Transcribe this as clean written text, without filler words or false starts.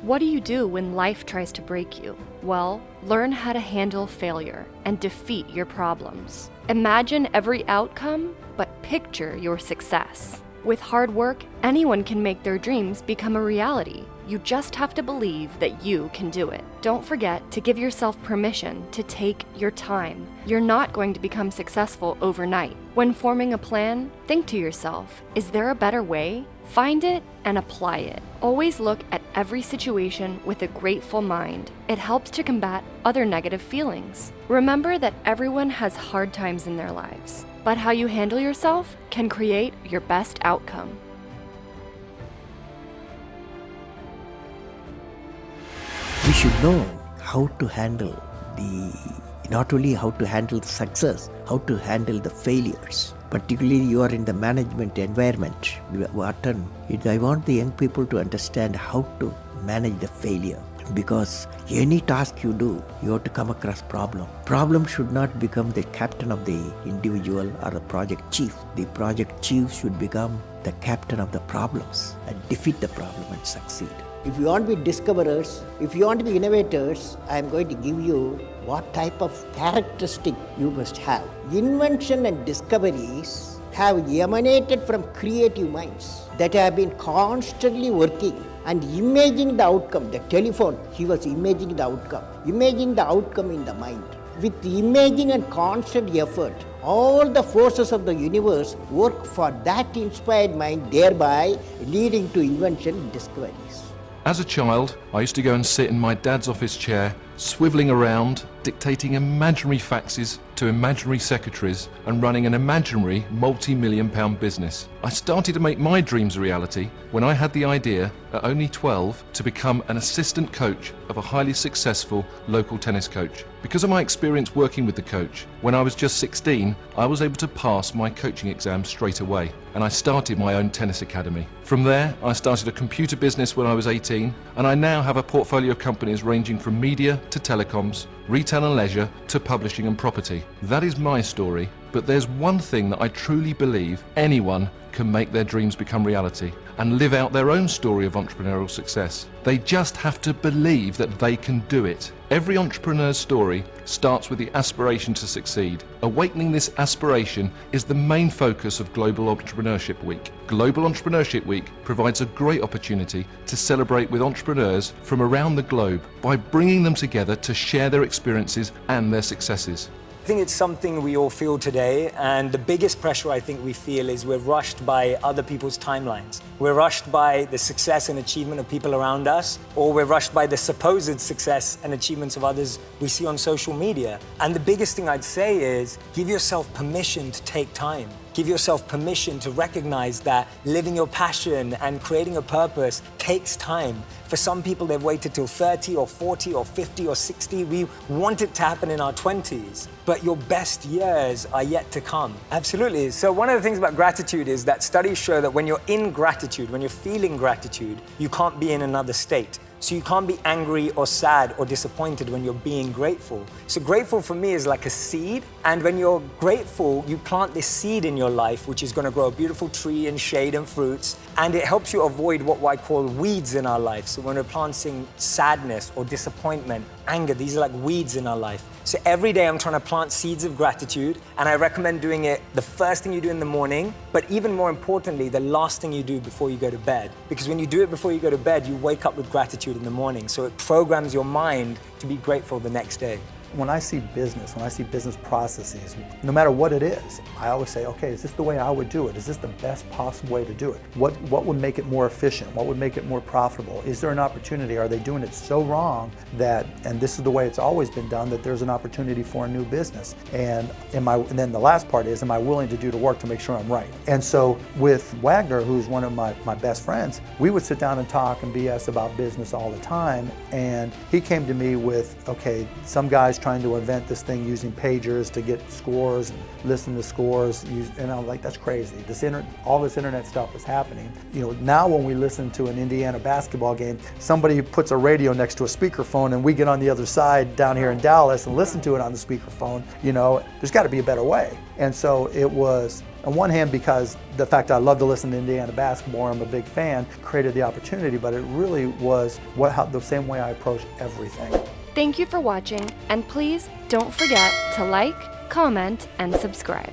What do you do when life tries to break you? Well, learn how to handle failure and defeat your problems. Imagine every outcome, but picture your success. With hard work, anyone can make their dreams become a reality. You just have to believe that you can do it. Don't forget to give yourself permission to take your time. You're not going to become successful overnight. When forming a plan, think to yourself, is there a better way? Find it and apply it. Always look at every situation with a grateful mind. It helps to combat other negative feelings. Remember that everyone has hard times in their lives, but how you handle yourself can create your best outcome. We should know how to handle not only how to handle the success, how to handle the failures. Particularly you are in the management environment, I want the young people to understand how to manage the failure. Because any task you do, you have to come across problem. Problem should not become the captain of the individual or the project chief. The project chief should become the captain of the problems and defeat the problem and succeed. If you want to be discoverers, if you want to be innovators, I am going to give you what type of characteristic you must have. Invention and discoveries have emanated from creative minds that have been constantly working and imaging the outcome. The telephone, he was imaging the outcome in the mind. With imaging and constant effort, all the forces of the universe work for that inspired mind, thereby leading to invention and discoveries. As a child, I used to go and sit in my dad's office chair, swivelling around, dictating imaginary faxes to imaginary secretaries and running an imaginary multi-million-pound business. I started to make my dreams a reality when I had the idea, at only 12, to become an assistant coach of a highly successful local tennis coach. Because of my experience working with the coach, when I was just 16, I was able to pass my coaching exam straight away, and I started my own tennis academy. From there, I started a computer business when I was 18, and I now have a portfolio of companies ranging from media to telecoms, retail and leisure to publishing and property. That is my story, but there's one thing that I truly believe: anyone can make their dreams become reality and live out their own story of entrepreneurial success. They just have to believe that they can do it. Every entrepreneur's story starts with the aspiration to succeed. Awakening this aspiration is the main focus of Global Entrepreneurship Week. Global Entrepreneurship Week provides a great opportunity to celebrate with entrepreneurs from around the globe by bringing them together to share their experiences and their successes. I think it's something we all feel today, and the biggest pressure I think we feel is we're rushed by other people's timelines. We're rushed by the success and achievement of people around us, or we're rushed by the supposed success and achievements of others we see on social media. And the biggest thing I'd say is give yourself permission to take time. Give yourself permission to recognize that living your passion and creating a purpose takes time. For some people, they've waited till 30 or 40 or 50 or 60. We want it to happen in our 20s, but your best years are yet to come. Absolutely. So one of the things about gratitude is that studies show that when you're in gratitude, when you're feeling gratitude, you can't be in another state. So you can't be angry or sad or disappointed when you're being grateful. So grateful for me is like a seed. And when you're grateful, you plant this seed in your life, which is going to grow a beautiful tree and shade and fruits. And it helps you avoid what I call weeds in our life. So when we're planting sadness or disappointment, anger, these are like weeds in our life. So every day I'm trying to plant seeds of gratitude, and I recommend doing it the first thing you do in the morning, but even more importantly, the last thing you do before you go to bed. Because when you do it before you go to bed, you wake up with gratitude in the morning. So it programs your mind to be grateful the next day. When I see business processes, no matter what it is, I always say, okay, is this the way I would do it? Is this the best possible way to do it? What would make it more efficient? What would make it more profitable? Is there an opportunity? Are they doing it so wrong that, and this is the way it's always been done, that there's an opportunity for a new business? And then the last part is, am I willing to do the work to make sure I'm right? And so with Wagner, who's one of my best friends, we would sit down and talk and BS about business all the time. And he came to me with, okay, some guys trying to invent this thing using pagers to get scores and listen to scores, and I'm like, that's crazy. All this internet stuff is happening. You know, now when we listen to an Indiana basketball game, somebody puts a radio next to a speakerphone and we get on the other side down here in Dallas and listen to it on the speakerphone. You know, there's got to be a better way. And so it was, on one hand, because the fact I love to listen to Indiana basketball, I'm a big fan, created the opportunity, but it really was the same way I approach everything. Thank you for watching, and please don't forget to like, comment, and subscribe.